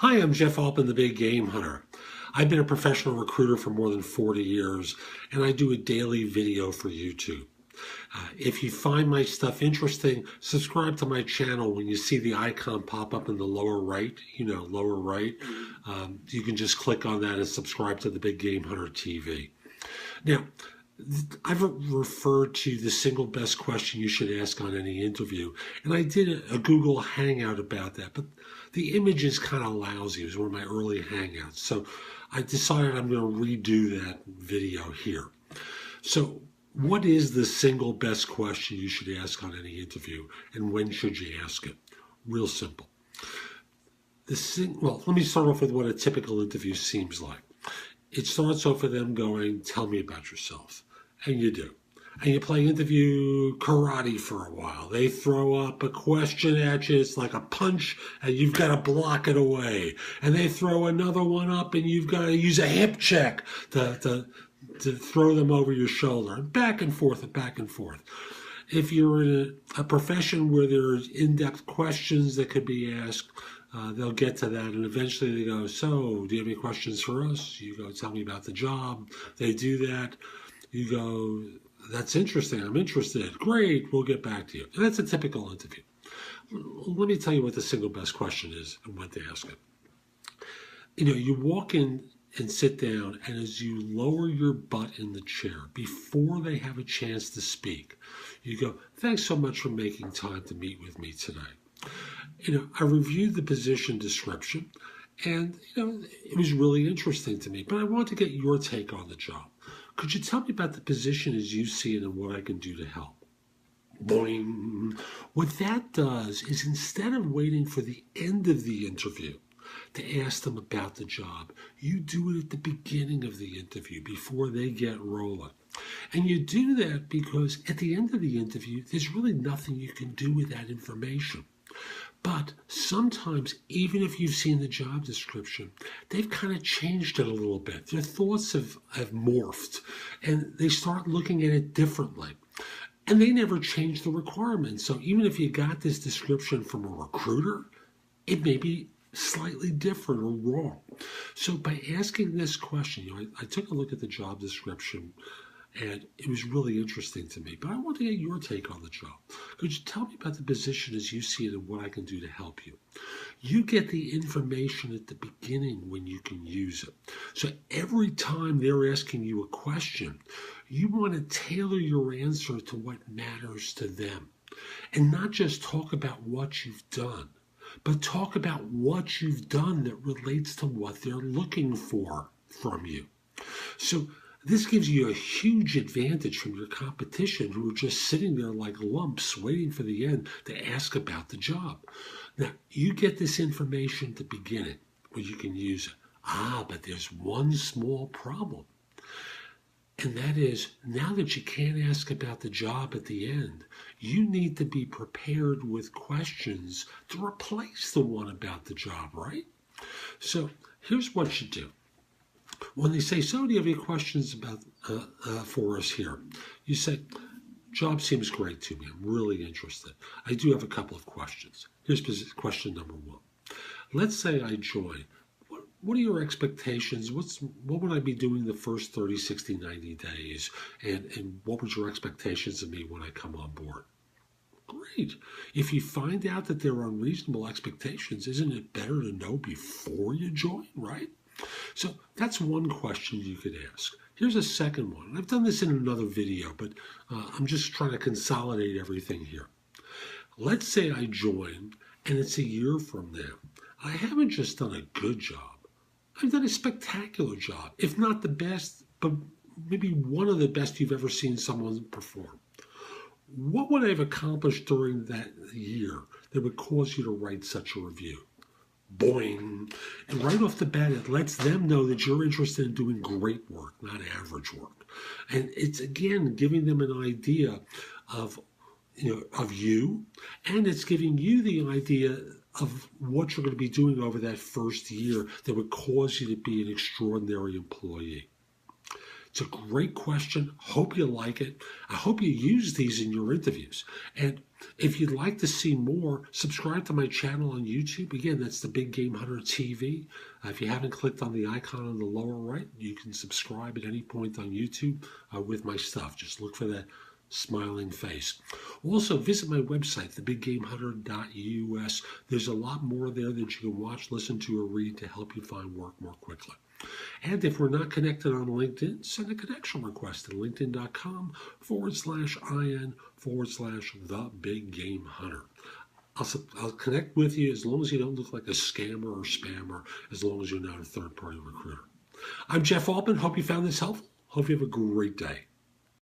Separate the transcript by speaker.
Speaker 1: Hi, I'm Jeff Altman, the Big Game Hunter. I've been a professional recruiter for more than 40 years, and I do a daily video for YouTube. If you find my stuff interesting, subscribe to my channel. When you see the icon pop up in the lower right, lower right, you can just click on that and subscribe to the Big Game Hunter TV. Now, I've referred to the single best question you should ask on any interview, and I did a Google Hangout about that, but the image is kind of lousy. It was one of my early Hangouts, so I decided I'm going to redo that video here. So what is the single best question you should ask on any interview, and when should you ask it? Real simple. Well, let me start off with what a typical interview seems like. It starts off with them going, tell me about yourself. And you do. And you play interview karate for a while. They throw up a question at you. It's like a punch, and you've got to block it away. And they throw another one up, and you've got to use a hip check to throw them over your shoulder. And back and forth and back and forth. If you're in a profession where there's in-depth questions that could be asked, they'll get to that, and eventually they go, so, do you have any questions for us? You go, tell me about the job. They do that. You go, that's interesting. I'm interested. Great. We'll get back to you. And that's a typical interview. Let me tell you what the single best question is and when to ask it. You walk in and sit down, and as you lower your butt in the chair, before they have a chance to speak, you go, thanks so much for making time to meet with me today. I reviewed the position description, and, it was really interesting to me, but I want to get your take on the job. Could you tell me about the position as you see it and what I can do to help? Boing. What that does is, instead of waiting for the end of the interview to ask them about the job, you do it at the beginning of the interview before they get rolling. And you do that because at the end of the interview, there's really nothing you can do with that information. But sometimes, even if you've seen the job description, they've kind of changed it a little bit. Their thoughts have morphed, and they start looking at it differently. And they never change the requirements. So even if you got this description from a recruiter, it may be slightly different or wrong. So by asking this question, I took a look at the job description, and it was really interesting to me. But I want to get your take on the job. Could you tell me about the position as you see it and what I can do to help you? You get the information at the beginning when you can use it. So every time they're asking you a question, you want to tailor your answer to what matters to them. And not just talk about what you've done, but talk about what you've done that relates to what they're looking for from you. So this gives you a huge advantage from your competition, who are just sitting there like lumps waiting for the end to ask about the job. Now, you get this information at the beginning where you can use it. But there's one small problem. And that is, now that you can't ask about the job at the end, you need to be prepared with questions to replace the one about the job, right? So here's what you do. When they say, so do you have any questions about for us here? You say, job seems great to me. I'm really interested. I do have a couple of questions. Here's question number one. Let's say I join. What are your expectations? What would I be doing the first 30, 60, 90 days? And what were your expectations of me when I come on board? Great. If you find out that there are unreasonable expectations, isn't it better to know before you join, right? So that's one question you could ask. Here's a second one. I've done this in another video, but I'm just trying to consolidate everything here. Let's say I join, and it's a year from now. I haven't just done a good job. I've done a spectacular job, if not the best, but maybe one of the best you've ever seen someone perform. What would I have accomplished during that year that would cause you to write such a review? Boing. And right off the bat, it lets them know that you're interested in doing great work, not average work. And it's, again, giving them an idea of you, and it's giving you the idea of what you're going to be doing over that first year that would cause you to be an extraordinary employee. It's a great question. Hope you like it. I hope you use these in your interviews. And if you'd like to see more, subscribe to my channel on YouTube. Again, that's the Big Game Hunter TV. If you haven't clicked on the icon on the lower right, you can subscribe at any point on YouTube with my stuff. Just look for that smiling face. Also, visit my website, thebiggamehunter.us. There's a lot more there that you can watch, listen to, or read to help you find work more quickly. And if we're not connected on LinkedIn, send a connection request at linkedin.com/IN/the-big-game-hunter. I'll connect with you as long as you don't look like a scammer or spammer, as long as you're not a third-party recruiter. I'm Jeff Altman. Hope you found this helpful. Hope you have a great day.